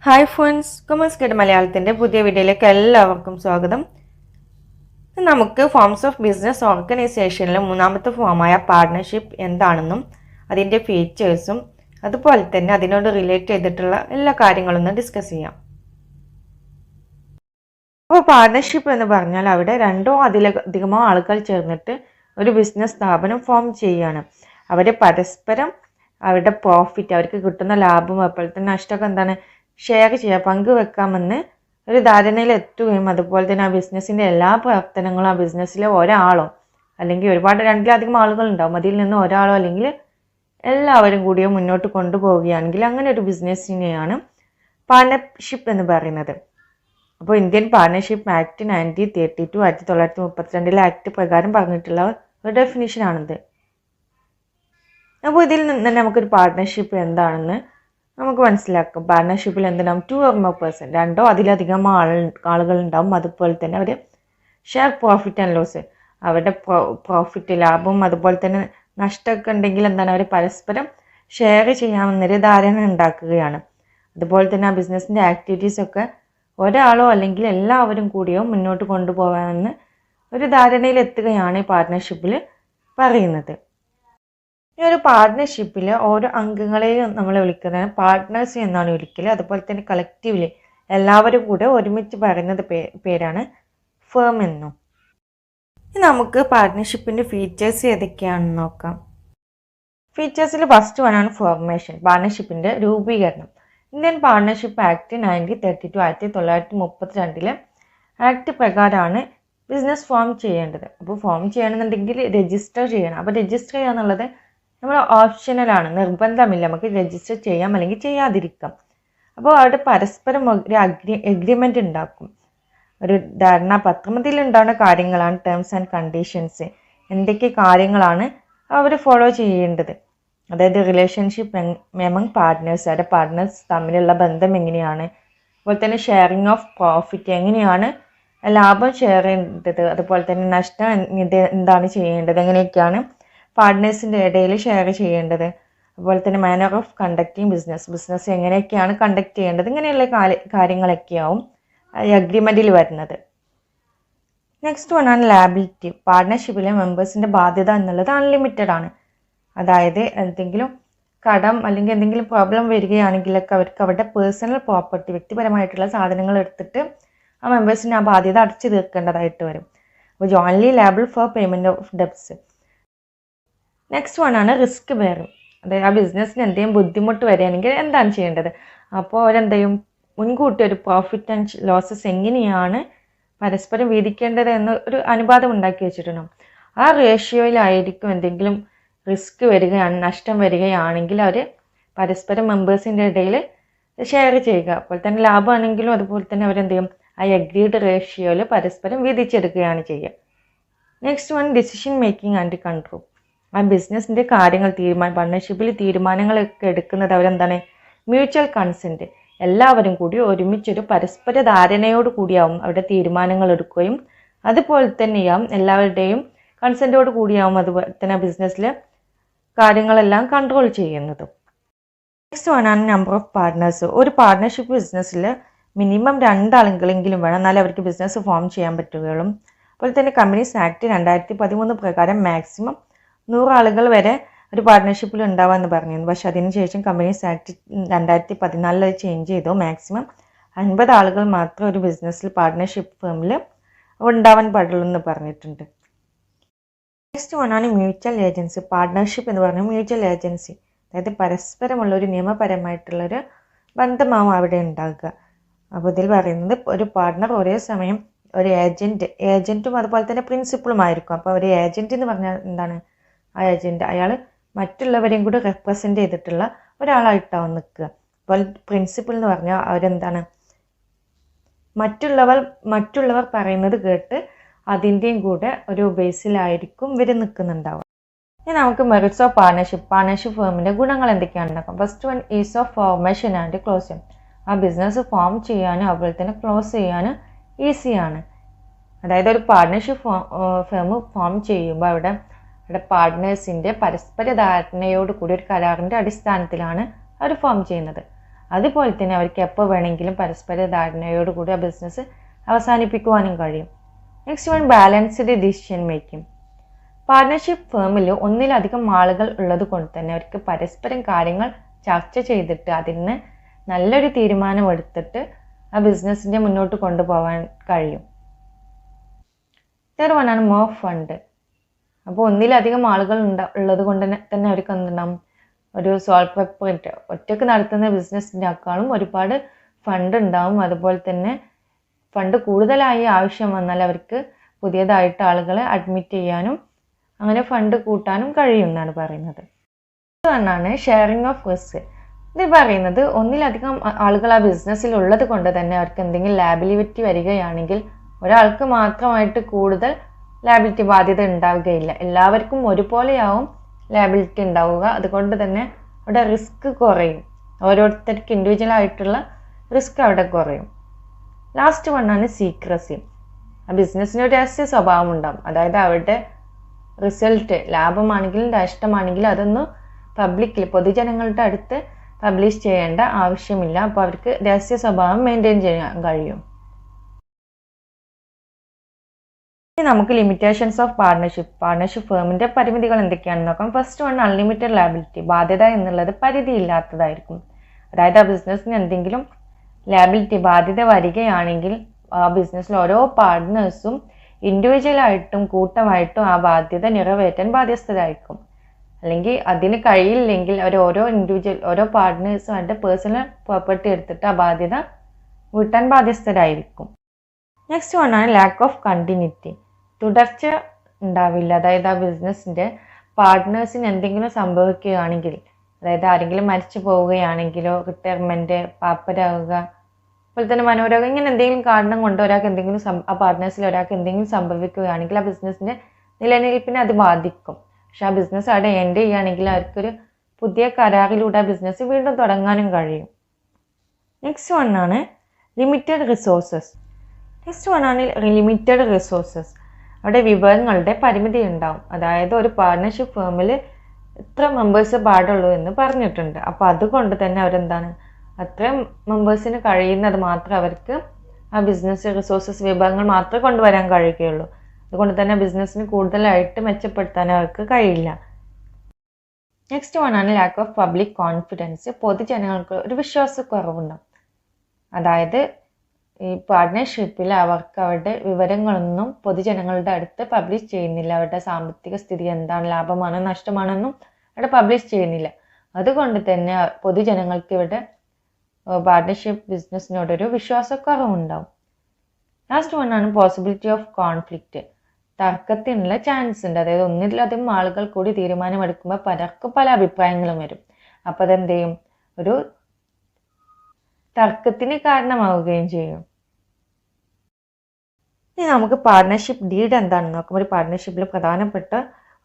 Hi friends, commerce guide മലയാളത്തിൻ്റെ പുതിയ വീഡിയോയിലേക്ക് എല്ലാവർക്കും സ്വാഗതം. നമുക്ക് ഫോംസ് ഓഫ് ബിസിനസ് ഓർഗനൈസേഷനിലെ മൂന്നാമത്തെ ഫോമായ പാർട്ട്ണർഷിപ്പ് എന്താണെന്നും അതിൻ്റെ ഫീച്ചേഴ്സും അതുപോലെ തന്നെ അതിനോട് റിലേറ്റ് ചെയ്തിട്ടുള്ള എല്ലാ കാര്യങ്ങളൊന്നും ഡിസ്കസ് ചെയ്യാം. അപ്പോൾ പാർട്ട്ണർഷിപ്പ് എന്ന് പറഞ്ഞാൽ അവിടെ രണ്ടോ അതിലധികമോ ആളുകൾ ചേർന്നിട്ട് ഒരു ബിസിനസ് സ്ഥാപനം ഫോം ചെയ്യുകയാണ്. അവർ പരസ്പരം അവരുടെ പ്രോഫിറ്റ്, അവർക്ക് കിട്ടുന്ന ലാഭം അതുപോലെ തന്നെ നഷ്ടമൊക്കെ എന്താണ് ഷെയർ ചെയ്യുക, പങ്കുവെക്കാമെന്ന് ഒരു ധാരണയിൽ എത്തുകയും അതുപോലെ തന്നെ ആ ബിസിനസ്സിൻ്റെ എല്ലാ പ്രവർത്തനങ്ങളും ആ ബിസിനസ്സിലെ ഒരാളോ അല്ലെങ്കിൽ ഒരുപാട് രണ്ടിലധികം ആളുകൾ ഉണ്ടാവും, അതിൽ നിന്ന് ഒരാളോ അല്ലെങ്കിൽ എല്ലാവരും കൂടിയോ മുന്നോട്ട് കൊണ്ടുപോവുകയാണെങ്കിൽ അങ്ങനെ ഒരു ബിസിനസ്സിനെയാണ് പാർട്ണർഷിപ്പ് എന്ന് പറയുന്നത്. അപ്പോൾ ഇന്ത്യൻ പാർട്ണർഷിപ്പ് ആക്ട് 1932 1932 ആക്ട് പ്രകാരം പറഞ്ഞിട്ടുള്ള ഒരു ഡെഫിനിഷനാണിത്. അപ്പോൾ ഇതിൽ നിന്ന് തന്നെ നമുക്കൊരു പാർട്ട്ണർഷിപ്പ് എന്താണെന്ന് നമുക്ക് മനസ്സിലാക്കും. പാർട്ട്ണർഷിപ്പിൽ എന്തുണ്ടാവും? 2 or more person, രണ്ടോ അതിലധികം ആളുകൾ ഉണ്ടാവും. അതുപോലെ തന്നെ അവർ ഷെയർ പ്രോഫിറ്റ് ആൻഡ് ലോസ്, അവരുടെ പ്രോഫിറ്റ് ലാഭം അതുപോലെ തന്നെ നഷ്ടമൊക്കെ ഉണ്ടെങ്കിൽ എന്താണ് അവർ പരസ്പരം ഷെയർ ചെയ്യാമെന്നൊരു ധാരണ ഉണ്ടാക്കുകയാണ്. അതുപോലെ തന്നെ ആ ബിസിനസ്സിൻ്റെ ആക്ടിവിറ്റീസൊക്കെ ഒരാളോ അല്ലെങ്കിൽ എല്ലാവരും കൂടിയോ മുന്നോട്ട് കൊണ്ടുപോകാമെന്ന് ഒരു ധാരണയിൽ എത്തുകയാണ് ഈ പാർട്ട്ണർഷിപ്പിൽ പറയുന്നത്. ഈ ഒരു പാർട്ട്ണർഷിപ്പിൽ ഓരോ അംഗങ്ങളെയും നമ്മൾ വിളിക്കുന്നത് പാർട്ട്നേഴ്സ് എന്നാണ് വിളിക്കൽ. അതുപോലെ തന്നെ കളക്റ്റീവ്ലി എല്ലാവരും കൂടെ ഒരുമിച്ച് പറയുന്നത് പേരാണ് ഫേം എന്നും. നമുക്ക് പാർട്ട്ണർഷിപ്പിൻ്റെ ഫീച്ചേഴ്സ് ഏതൊക്കെയാണെന്ന് നോക്കാം. ഫീച്ചേഴ്സിൽ ഫസ്റ്റ് വൺ ആണ് ഫോർമേഷൻ, പാർട്ട്ണർഷിപ്പിൻ്റെ രൂപീകരണം. ഇന്ത്യൻ പാർട്ട്ണർഷിപ്പ് ആക്ട് 1932 1932 ആക്ട് പ്രകാരമാണ് ബിസിനസ് ഫോം ചെയ്യേണ്ടത്. അപ്പോൾ ഫോം ചെയ്യണമെന്നുണ്ടെങ്കിൽ രജിസ്റ്റർ ചെയ്യണം. അപ്പോൾ രജിസ്റ്റർ ചെയ്യുക എന്നുള്ളത് നമ്മൾ ഓപ്ഷണലാണ്, നിർബന്ധമില്ല. നമുക്ക് രജിസ്റ്റർ ചെയ്യാം അല്ലെങ്കിൽ ചെയ്യാതിരിക്കാം. അപ്പോൾ അവിടെ പരസ്പരം ഒരു എഗ്രിമെൻ്റ് ഉണ്ടാക്കും, ഒരു ധാരണാപത്രം. അതിലുണ്ടാകുന്ന കാര്യങ്ങളാണ് ടേംസ് ആൻഡ് കണ്ടീഷൻസ്. എന്തൊക്കെ കാര്യങ്ങളാണ് അവർ ഫോളോ ചെയ്യേണ്ടത്, അതായത് റിലേഷൻഷിപ്പ് എമംഗ് പാർട്ട്നേഴ്സ്, അവരുടെ പാർട്ട്നേഴ്സ് തമ്മിലുള്ള ബന്ധം എങ്ങനെയാണ്, അതുപോലെ തന്നെ ഷെയറിങ് ഓഫ് പ്രോഫിറ്റ്, എങ്ങനെയാണ് ലാഭം ഷെയർ ചെയ്യേണ്ടത്, അതുപോലെ തന്നെ നഷ്ടം എന്താണ് ചെയ്യേണ്ടത്, എങ്ങനെയൊക്കെയാണ് പാർട്ട്നേഴ്സിൻ്റെ ഇടയിൽ ഷെയർ ചെയ്യേണ്ടത്, അതുപോലെ തന്നെ മാനർ ഓഫ് കണ്ടക്റ്റിംഗ് ബിസിനസ് എങ്ങനെയൊക്കെയാണ് കണ്ടക്ട് ചെയ്യേണ്ടത്, ഇങ്ങനെയുള്ള കാര്യങ്ങളൊക്കെയാവും അഗ്രിമെൻറ്റിൽ വരുന്നത്. നെക്സ്റ്റ് വൺ ആണ് ലാബിലിറ്റി. പാർട്ട്ണർഷിപ്പിലെ മെമ്പേഴ്സിൻ്റെ ബാധ്യത എന്നുള്ളത് അൺലിമിറ്റഡ് ആണ്. അതായത് എന്തെങ്കിലും കടം അല്ലെങ്കിൽ എന്തെങ്കിലും പ്രോബ്ലം വരികയാണെങ്കിലൊക്കെ അവർക്ക് അവരുടെ പേഴ്സണൽ പ്രോപ്പർട്ടി, വ്യക്തിപരമായിട്ടുള്ള സാധനങ്ങൾ എടുത്തിട്ട് ആ മെമ്പേഴ്സിന് ആ ബാധ്യത അടച്ചു തീർക്കേണ്ടതായിട്ട് വരും. അപ്പോൾ jointly liable for payment of debts. Next one ആണ് റിസ്ക് ബെയറിംഗ്. അതായത് ആ ബിസിനസ്സിന് എന്തെങ്കിലും ബുദ്ധിമുട്ട് വരികയാണെങ്കിൽ എന്താണ് ചെയ്യേണ്ടത്, അപ്പോൾ അവരെന്ത് ചെയ്യും, മുൻകൂട്ടി ഒരു പ്രോഫിറ്റ് ആൻഡ് ലോസസ് എങ്ങനെയാണ് പരസ്പരം വീതിക്കേണ്ടത് എന്ന് ഒരു അനുപാതം ഉണ്ടാക്കി വെച്ചിട്ടുണ്ടാവും. ആ റേഷ്യോയിലായിരിക്കും എന്തെങ്കിലും റിസ്ക് വരികയാണ്, നഷ്ടം വരികയാണെങ്കിൽ അവർ പരസ്പരം മെമ്പേഴ്സിൻ്റെ ഇടയിൽ ഷെയർ ചെയ്യുക. അപ്പോൾ തന്നെ ലാഭമാണെങ്കിലും അതുപോലെ തന്നെ അവരെന്ത് ചെയ്യും, ആ അഗ്രീഡ് റേഷ്യോയിൽ പരസ്പരം വീതിച്ചെടുക്കുകയാണ് ചെയ്യുക. Next one decision making and control. ആ ബിസിനസ്സിൻ്റെ കാര്യങ്ങൾ പാർട്ണർഷിപ്പിൽ തീരുമാനങ്ങളൊക്കെ എടുക്കുന്നത് അവരെന്താണ്, മ്യൂച്വൽ കൺസെൻറ്റ്, എല്ലാവരും കൂടി ഒരുമിച്ചൊരു പരസ്പര ധാരണയോട് കൂടിയാവും അവരുടെ തീരുമാനങ്ങൾ എടുക്കുകയും അതുപോലെ തന്നെയാവും എല്ലാവരുടെയും കൺസെൻറ്റോട് കൂടിയാവും അതുപോലെ തന്നെ ബിസിനസ്സിൽ കാര്യങ്ങളെല്ലാം കൺട്രോൾ ചെയ്യുന്നതും. നെക്സ്റ്റ് വൺ ആണ് നമ്പർ ഓഫ് പാർട്ട്നേഴ്സ്. ഒരു പാർട്ട്ണർഷിപ്പ് ബിസിനസ്സിൽ മിനിമം 2 ആളുകളെങ്കിലും വേണം, എന്നാലേ അവർക്ക് ബിസിനസ് ഫോം ചെയ്യാൻ പറ്റുകയുള്ളൂ. അതുപോലെ തന്നെ കമ്പനീസ് ആക്ട് 2013 പ്രകാരം മാക്സിമം 100 ആളുകൾ വരെ ഒരു പാർട്ട്ണർഷിപ്പിൽ ഉണ്ടാവാമെന്ന് പറഞ്ഞിരുന്നു. പക്ഷെ അതിനുശേഷം കമ്പനീസ് ആക്ട് 2014 ചേഞ്ച് ചെയ്തു. മാക്സിമം 50 ആളുകൾ മാത്രം ഒരു ബിസിനസ്സിൽ പാർട്ട്ണർഷിപ്പ് ഫേമിൽ ഉണ്ടാവാൻ പാടുള്ളൂ എന്ന് പറഞ്ഞിട്ടുണ്ട്. നെക്സ്റ്റ് വൺ ആണ് മ്യൂച്വൽ ഏജൻസി. പാർട്ട്ണർഷിപ്പ് എന്ന് പറഞ്ഞാൽ മ്യൂച്വൽ ഏജൻസി, അതായത് പരസ്പരമുള്ള ഒരു നിയമപരമായിട്ടുള്ളൊരു ബന്ധമാവും അവിടെ ഉണ്ടാകുക. അപ്പോൾ ഇതിൽ പറയുന്നത് ഒരു പാർട്ട്ണർ ഒരേ സമയം ഒരു ഏജൻറ്റും അതുപോലെ തന്നെ പ്രിൻസിപ്പളുമായിരിക്കും. അപ്പോൾ ഒരു ഏജൻറ്റ് എന്ന് പറഞ്ഞാൽ എന്താണ്, ആ ഏജൻറ്റ് അയാൾ മറ്റുള്ളവരെയും കൂടി റെപ്രസെൻ്റ് ചെയ്തിട്ടുള്ള ഒരാളായിട്ടാവും നിൽക്കുക. അപ്പോൾ പ്രിൻസിപ്പൽ എന്ന് പറഞ്ഞാൽ അവരെന്താണ്, മറ്റുള്ളവർ പറയുന്നത് കേട്ട് അതിൻ്റെയും കൂടെ ഒരു ബേസിലായിരിക്കും ഇവർ നിൽക്കുന്നുണ്ടാവുക. ഇനി നമുക്ക് മെറിറ്റ്സ് ഓഫ് പാർട്ണർഷിപ്പ് ഫേമിൻ്റെ ഗുണങ്ങൾ എന്തൊക്കെയാണെന്ന് നോക്കാം. First one is of formation and closing. ആ ബിസിനസ് ഫോം ചെയ്യാനും അതുപോലെ തന്നെ ക്ലോസ് ചെയ്യാനും ഈസിയാണ്. അതായത് ഒരു പാർട്ണർഷിപ്പ് ഫേം ഫോം ചെയ്യുമ്പോൾ അവിടെ പാർട്ട്നേഴ്സിൻ്റെ പരസ്പര ധാരണയോട് കൂടി ഒരു കരാറിൻ്റെ അടിസ്ഥാനത്തിലാണ് അവർ ഫോം ചെയ്യുന്നത്. അതുപോലെ തന്നെ അവർക്ക് എപ്പോൾ വേണമെങ്കിലും പരസ്പര ധാരണയോടുകൂടി ആ ബിസിനസ് അവസാനിപ്പിക്കുവാനും കഴിയും. Next one, balanced decision making. പാർട്ട്ണർഷിപ്പ് ഫേമിൽ ഒന്നിലധികം ആളുകൾ ഉള്ളത് കൊണ്ട് തന്നെ അവർക്ക് പരസ്പരം കാര്യങ്ങൾ ചർച്ച ചെയ്തിട്ട് അതിന് നല്ലൊരു തീരുമാനം എടുത്തിട്ട് ആ ബിസിനസ്സിൻ്റെ മുന്നോട്ട് കൊണ്ടുപോകാൻ കഴിയും. തേർഡ് വൺ ആണ് മോർ ഫണ്ട്. അപ്പോൾ ഒന്നിലധികം ആളുകൾ ഉള്ളത് കൊണ്ട് തന്നെ അവർക്ക് എന്തുണ്ടാവും, ഒരു സോൾ പ്രൊപ്പറേറ്റർ ഒറ്റയ്ക്ക് നടത്തുന്ന ബിസിനസ്സിനേക്കാളും ഒരുപാട് ഫണ്ട് ഉണ്ടാവും. അതുപോലെ തന്നെ ഫണ്ട് കൂടുതലായി ആവശ്യം വന്നാൽ അവർക്ക് പുതിയതായിട്ട് ആളുകളെ അഡ്മിറ്റ് ചെയ്യാനും അങ്ങനെ ഫണ്ട് കൂട്ടാനും കഴിയും എന്നാണ് പറയുന്നത്. ഇതാണ് ഷെയറിംഗ് ഓഫ് റിസ്ക്. ഇത് പറയുന്നത് ഒന്നിലധികം ആളുകൾ ആ ബിസിനസ്സിൽ ഉള്ളത് കൊണ്ട് തന്നെ അവർക്ക് എന്തെങ്കിലും ലാബിലിറ്റി വരികയാണെങ്കിൽ ഒരാൾക്ക് മാത്രമായിട്ട് കൂടുതൽ ലാബിലിറ്റി ബാധ്യത ഉണ്ടാവുകയില്ല. എല്ലാവർക്കും ഒരുപോലെയാവും ലാബിലിറ്റി ഉണ്ടാവുക. അതുകൊണ്ട് തന്നെ അവിടെ റിസ്ക് കുറയും. ഓരോരുത്തർക്ക് ഇൻഡിവിജ്വൽ ആയിട്ടുള്ള റിസ്ക് അവിടെ കുറയും. ലാസ്റ്റ് വണ്ണാണ് സീക്രസി. ആ ബിസിനസ്സിന് ഒരു രഹസ്യ സ്വഭാവം ഉണ്ടാവും. അതായത് അവരുടെ റിസൾട്ട് ലാഭമാണെങ്കിലും നഷ്ടമാണെങ്കിലും അതൊന്നും പബ്ലിക്കിൽ പൊതുജനങ്ങളുടെ അടുത്ത് പബ്ലിഷ് ചെയ്യേണ്ട ആവശ്യമില്ല. അപ്പോൾ അവർക്ക് രഹസ്യ സ്വഭാവം മെയിൻറ്റെയിൻ ചെയ്യാൻ കഴിയും. ഇനി നമുക്ക് ലിമിറ്റേഷൻസ് ഓഫ് പാർട്ട്ണർഷിപ്പ് ഫേമിൻ്റെ പരിമിതികൾ എന്തൊക്കെയാണെന്ന് നോക്കാം. First one, unlimited liability. ബാധ്യത എന്നുള്ളത് പരിധിയില്ലാത്തതായിരിക്കും. അതായത് ആ ബിസിനസ്സിന് എന്തെങ്കിലും ലാബിലിറ്റി ബാധ്യത വരികയാണെങ്കിൽ ആ ബിസിനസ്സിൽ ഓരോ പാർട്ട്നേഴ്സും ഇൻഡിവിജ്വലായിട്ടും കൂട്ടമായിട്ടും ആ ബാധ്യത നിറവേറ്റാൻ ബാധ്യസ്ഥരായിരിക്കും. അല്ലെങ്കിൽ അതിന് കഴിയില്ലെങ്കിൽ അവർ ഓരോ പാർട്ട്നേഴ്സും അവരുടെ പേഴ്സണൽ പ്രോപ്പർട്ടി എടുത്തിട്ട് ആ ബാധ്യത വീട്ടാൻ ബാധ്യസ്ഥരായിരിക്കും. നെക്സ്റ്റ് വൺ ആണ് ലാക്ക് ഓഫ് കണ്ടിന്യൂറ്റി. തുടർച്ച ഉണ്ടാവില്ല. അതായത് ആ ബിസിനസ്സിൻ്റെ പാർട്ട്നേഴ്സിന് എന്തെങ്കിലും സംഭവിക്കുകയാണെങ്കിൽ, അതായത് ആരെങ്കിലും മരിച്ചു പോവുകയാണെങ്കിലോ റിട്ടയർമെൻറ്റ്, പാപ്പരാവുക, അതുപോലെ തന്നെ മനോരോഗം, ഇങ്ങനെ എന്തെങ്കിലും കാരണം കൊണ്ട് ഒരാൾക്ക് എന്തെങ്കിലും ആ പാർട്ട്നേഴ്സിൽ ഒരാൾക്ക് എന്തെങ്കിലും സംഭവിക്കുകയാണെങ്കിൽ ആ ബിസിനസ്സിൻ്റെ നിലനിൽപ്പിനെ അത് ബാധിക്കും. പക്ഷെ ആ ബിസിനസ് അവിടെ എൻഡ് ചെയ്യുകയാണെങ്കിൽ അവർക്കൊരു പുതിയ കരാറിലൂടെ ആ ബിസിനസ് വീണ്ടും തുടങ്ങാനും കഴിയും. നെക്സ്റ്റ് വൺ ആണ് ലിമിറ്റഡ് റിസോഴ്സസ്. അവിടെ വിഭവങ്ങളുടെ പരിമിതി ഉണ്ടാവും. അതായത് ഒരു പാർട്ട്ണർഷിപ്പ് ഫേമിൽ എത്ര മെമ്പേഴ്സ് പാടുള്ളൂ എന്ന് പറഞ്ഞിട്ടുണ്ട്. അപ്പോൾ അതുകൊണ്ട് തന്നെ അവരെന്താണ്, അത്രയും മെമ്പേഴ്സിന് കഴിയുന്നത് മാത്രമേ അവർക്ക് ആ ബിസിനസ് റിസോഴ്സസ് വിഭവങ്ങൾ മാത്രമേ കൊണ്ടുവരാൻ കഴിയുകയുള്ളൂ. അതുകൊണ്ട് തന്നെ ബിസിനസ്സിന് കൂടുതലായിട്ട് മെച്ചപ്പെടുത്താൻ അവർക്ക് കഴിയില്ല. നെക്സ്റ്റ് വൺ ആണ് ലാക്ക് ഓഫ് പബ്ലിക് കോൺഫിഡൻസ്. പൊതുജനങ്ങൾക്ക് ഒരു വിശ്വാസക്കുറവുണ്ടാവും. അതായത് ഈ പാർട്ട്ണർഷിപ്പിൽ അവർക്ക് അവരുടെ വിവരങ്ങളൊന്നും പൊതുജനങ്ങളുടെ അടുത്ത് പബ്ലിഷ് ചെയ്യുന്നില്ല. അവരുടെ സാമ്പത്തിക സ്ഥിതി എന്താണ്, ലാഭമാണോ നഷ്ടമാണെന്നും അവിടെ പബ്ലിഷ് ചെയ്യുന്നില്ല. അതുകൊണ്ട് തന്നെ പൊതുജനങ്ങൾക്ക് ഇവിടെ പാർട്ട്ണർഷിപ്പ് ബിസിനസ്സിനോടൊരു വിശ്വാസക്കുറവുണ്ടാവും. ലാസ്റ്റ് വൺ ആണ് പോസിബിലിറ്റി ഓഫ് കോൺഫ്ലിക്റ്റ്. തർക്കത്തിനുള്ള ചാൻസ് ഉണ്ട്. അതായത് ഒന്നിലധികം ആളുകൾ കൂടി തീരുമാനമെടുക്കുമ്പോൾ പലർക്കും പല അഭിപ്രായങ്ങളും വരും. അപ്പോൾ അതെന്ത് ചെയ്യും, ഒരു തർക്കത്തിന് കാരണമാവുകയും ചെയ്യും. ഇനി നമുക്ക് പാർട്ട്ണർഷിപ്പ് ഡീഡ് എന്താണെന്ന് നോക്കാം. ഒരു പാർട്ട്ണർഷിപ്പിൽ പ്രധാനപ്പെട്ട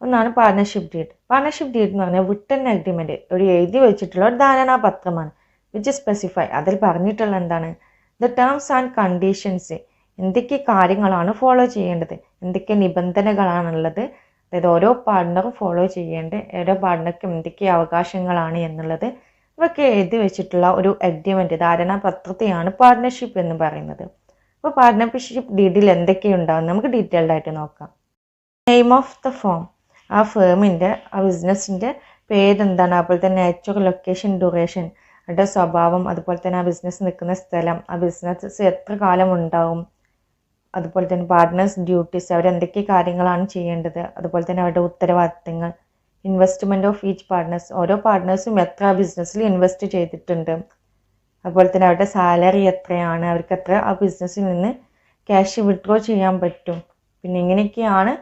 ഒന്നാണ് പാർട്ട്ണർഷിപ്പ് ഡീഡ്. പാർട്ട്ണർഷിപ്പ് ഡീഡ് എന്ന് പറഞ്ഞാൽ റിട്ടൺ അഗ്രിമെന്റ്, ഒരു എഴുതി വെച്ചിട്ടുള്ള ഒരു ധാരണാപത്രമാണ്. വിച്ച് സ്പെസിഫൈ, അതിൽ പറഞ്ഞിട്ടുള്ള എന്താണ്, ദ ടേംസ് ആൻഡ് കണ്ടീഷൻസ്, എന്തൊക്കെ കാര്യങ്ങളാണ് ഫോളോ ചെയ്യേണ്ടത്, എന്തൊക്കെ നിബന്ധനകളാണുള്ളത്, അതായത് ഓരോ പാർട്ട്ണറും ഫോളോ ചെയ്യേണ്ട, ഓരോ പാർട്ട്ണർക്കും എന്തൊക്കെ അവകാശങ്ങളാണ് എന്നുള്ളത് ഇവയൊക്കെ എഴുതി വെച്ചിട്ടുള്ള ഒരു അഗ്രിമെന്റ്, ധാരണാപത്രത്തെയാണ് പാർട്ട്ണർഷിപ്പ് എന്ന് പറയുന്നത്. അപ്പോൾ പാർട്ട്ണർഷിപ്പ് ഡീഡിൽ എന്തൊക്കെയുണ്ടാവും നമുക്ക് ഡീറ്റെയിൽഡ് ആയിട്ട് നോക്കാം. നെയിം ഓഫ് ദ ഫേം, ആ ഫേമിൻ്റെ ആ ബിസിനസ്സിൻ്റെ പേരെന്താണ്, അതുപോലെ തന്നെ നാച്ചുറൽ ലൊക്കേഷൻ, ഡ്യൂറേഷൻ, അവരുടെ സ്വഭാവം, അതുപോലെ തന്നെ ആ ബിസിനസ് നിൽക്കുന്ന സ്ഥലം, ആ ബിസിനസ് എത്ര കാലം ഉണ്ടാവും, അതുപോലെ തന്നെ പാർട്ട്നേഴ്സ് ഡ്യൂട്ടീസ്, അവരെന്തൊക്കെ കാര്യങ്ങളാണ് ചെയ്യേണ്ടത്, അതുപോലെ തന്നെ അവരുടെ ഉത്തരവാദിത്തങ്ങൾ, ഇൻവെസ്റ്റ്മെൻറ്റ് ഓഫ് ഈച്ച് പാർട്ട്നേഴ്സ്, ഓരോ പാർട്ട്നേഴ്സും എത്ര ബിസിനസ്സിൽ ഇൻവെസ്റ്റ് ചെയ്തിട്ടുണ്ട്, അതുപോലെ തന്നെ അവരുടെ സാലറി എത്രയാണ്, അവർക്ക് എത്ര ആ ബിസിനസ്സിൽ നിന്ന് ക്യാഷ് വിഡ്രോ ചെയ്യാൻ പറ്റും, പിന്നെ ഇങ്ങനെയൊക്കെയാണ്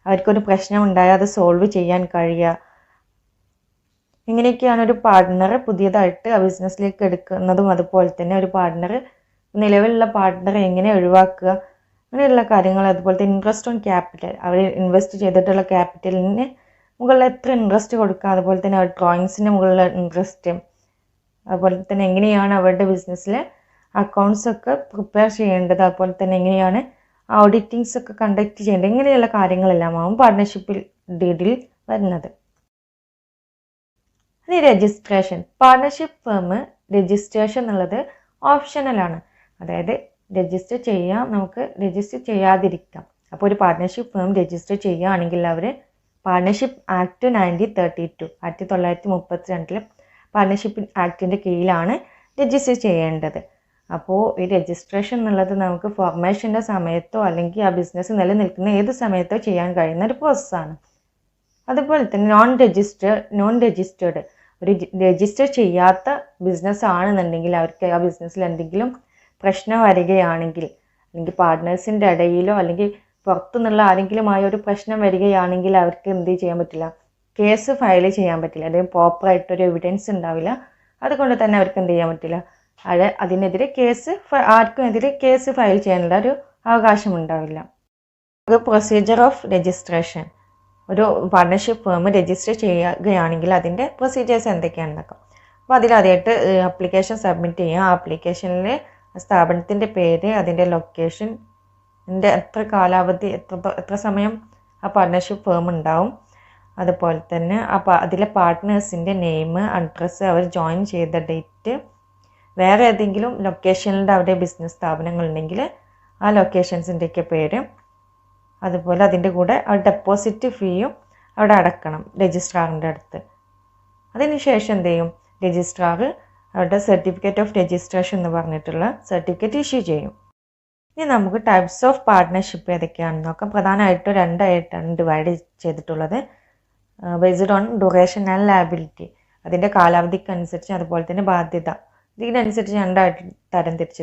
അവർക്കൊരു പ്രശ്നം ഉണ്ടായാൽ അത് സോൾവ് ചെയ്യാൻ കഴിയുക. ഇങ്ങനെയൊക്കെയാണ് ഒരു പാർട്ട്ണറെ പുതിയതായിട്ട് ആ ബിസിനസ്സിലേക്ക് എടുക്കുന്നതും, അതുപോലെ തന്നെ ഒരു പാർട്ട്ണർ നിലവിലുള്ള പാർട്ട്ണറെ എങ്ങനെ ഒഴിവാക്കുക, അങ്ങനെയുള്ള കാര്യങ്ങൾ. അതുപോലെ തന്നെ ഇൻട്രസ്റ്റ് ഓൺ ക്യാപിറ്റൽ, അവർ ഇൻവെസ്റ്റ് ചെയ്തിട്ടുള്ള ക്യാപിറ്റലിന് മുകളിൽ എത്ര ഇൻട്രസ്റ്റ് കൊടുക്കുക, അതുപോലെ തന്നെ അവർ ഡ്രോയിങ്സിൻ്റെ മുകളിലുള്ള ഇൻട്രസ്റ്റ്, അതുപോലെ തന്നെ എങ്ങനെയാണ് അവരുടെ ബിസിനസ്സിൽ അക്കൗണ്ട്സ് ഒക്കെ പ്രിപ്പയർ ചെയ്യേണ്ടത്, അതുപോലെ തന്നെ എങ്ങനെയാണ് ഓഡിറ്റിങ്സ് ഒക്കെ കണ്ടക്ട് ചെയ്യേണ്ടത്, ഇങ്ങനെയുള്ള കാര്യങ്ങളെല്ലാമാവും പാർട്ട്ണർഷിപ്പിൽ ഡീഡിൽ വരുന്നത്. ഇനി രജിസ്ട്രേഷൻ. പാർട്ട്ണർഷിപ്പ് ഫേം രജിസ്ട്രേഷൻ എന്നുള്ളത് ഓപ്ഷണലാണ്. അതായത് രജിസ്റ്റർ ചെയ്യാം, നമുക്ക് രജിസ്റ്റർ ചെയ്യാതിരിക്കാം. അപ്പോൾ ഒരു പാർട്ട്ണർഷിപ്പ് ഫേം രജിസ്റ്റർ ചെയ്യുകയാണെങ്കിൽ അവർ പാർട്ട്ണർഷിപ്പ് ആക്ട് 1932 1932 പാർട്ട്ണർഷിപ്പ് ആക്ടിൻ്റെ കീഴിലാണ് രജിസ്റ്റർ ചെയ്യേണ്ടത്. അപ്പോൾ ഈ രജിസ്ട്രേഷൻ എന്നുള്ളത് നമുക്ക് ഫോർമേഷൻ്റെ സമയത്തോ അല്ലെങ്കിൽ ആ ബിസിനസ് നിലനിൽക്കുന്ന ഏത് സമയത്തോ ചെയ്യാൻ കഴിയുന്ന ഒരു പ്രോസസ്സാണ്. അതുപോലെ തന്നെ നോൺ രജിസ്റ്റേർഡ് ഒരു രജിസ്റ്റർ ചെയ്യാത്ത ബിസിനസ് ആണെന്നുണ്ടെങ്കിൽ അവർക്ക് ആ ബിസിനസ്സിൽ എന്തെങ്കിലും പ്രശ്നം വരികയാണെങ്കിൽ, അല്ലെങ്കിൽ പാർട്ട്നേഴ്സിൻ്റെ ഇടയിലോ അല്ലെങ്കിൽ പുറത്തുനിന്നുള്ള ആരെങ്കിലുമായ ഒരു പ്രശ്നം വരികയാണെങ്കിൽ അവർക്ക് എന്ത് ചെയ്യാൻ പറ്റില്ല, കേസ് ഫയൽ ചെയ്യാൻ പറ്റില്ല. അല്ലെങ്കിൽ പ്രോപ്പറായിട്ടൊരു എവിഡൻസ് ഉണ്ടാവില്ല. അതുകൊണ്ട് തന്നെ അവർക്ക് എന്ത് ചെയ്യാൻ പറ്റില്ല, അതിനെതിരെ ആർക്കും എതിരെ കേസ് ഫയൽ ചെയ്യാനുള്ള ഒരു അവകാശം ഉണ്ടാവില്ല. പ്രൊസീജിയർ ഓഫ് രജിസ്ട്രേഷൻ, ഒരു പാർട്ട്ണർഷിപ്പ് ഫേം രജിസ്റ്റർ ചെയ്യുകയാണെങ്കിൽ അതിൻ്റെ പ്രൊസീജിയേഴ്സ് എന്തൊക്കെയാണെന്ന് നോക്കാം. അപ്പോൾ അതിലാദ്യമായിട്ട് ആപ്ലിക്കേഷൻ സബ്മിറ്റ് ചെയ്യുക. ആ ആപ്ലിക്കേഷനിൽ സ്ഥാപനത്തിൻ്റെ പേര്, അതിൻ്റെ ലൊക്കേഷൻ, എത്ര കാലാവധി, എത്ര സമയം ആ പാർട്ട്ണർഷിപ്പ് ഫേം ഉണ്ടാവും, അതുപോലെ തന്നെ അതിലെ പാർട്ട്നേഴ്സിൻ്റെ നെയിം, അഡ്രസ്സ്, അവർ ജോയിൻ ചെയ്ത ഡേറ്റ്, വേറെ ഏതെങ്കിലും ലൊക്കേഷനിൽ അവിടെ ബിസിനസ് സ്ഥാപനങ്ങളുണ്ടെങ്കിൽ ആ ലൊക്കേഷൻസിൻ്റെയൊക്കെ പേര്, അതുപോലെ അതിൻ്റെ കൂടെ ആ ഡെപ്പോസിറ്റ് ഫീയും അവിടെ അടക്കണം രജിസ്ട്രാറിൻ്റെ അടുത്ത്. അതിനുശേഷം എന്ത് ചെയ്യും, രജിസ്ട്രാർ അവരുടെ സർട്ടിഫിക്കറ്റ് ഓഫ് രജിസ്ട്രേഷൻ എന്ന് പറഞ്ഞിട്ടുള്ള സർട്ടിഫിക്കറ്റ് ഇഷ്യൂ ചെയ്യും. ഇനി നമുക്ക് ടൈപ്സ് ഓഫ് പാർട്ട്ണർഷിപ്പ് ഏതൊക്കെയാണെന്ന് നോക്കാം. പ്രധാനമായിട്ടും രണ്ടായിട്ടാണ് ഡിവൈഡ് ചെയ്തിട്ടുള്ളത്. Based on duration and liability, അതിൻ്റെ കാലാവധിക്കനുസരിച്ച്, അതുപോലെ തന്നെ ബാധ്യത, ഇതിനനുസരിച്ച് രണ്ടായിട്ട് തരം തിരിച്ചിട്ടുണ്ട്.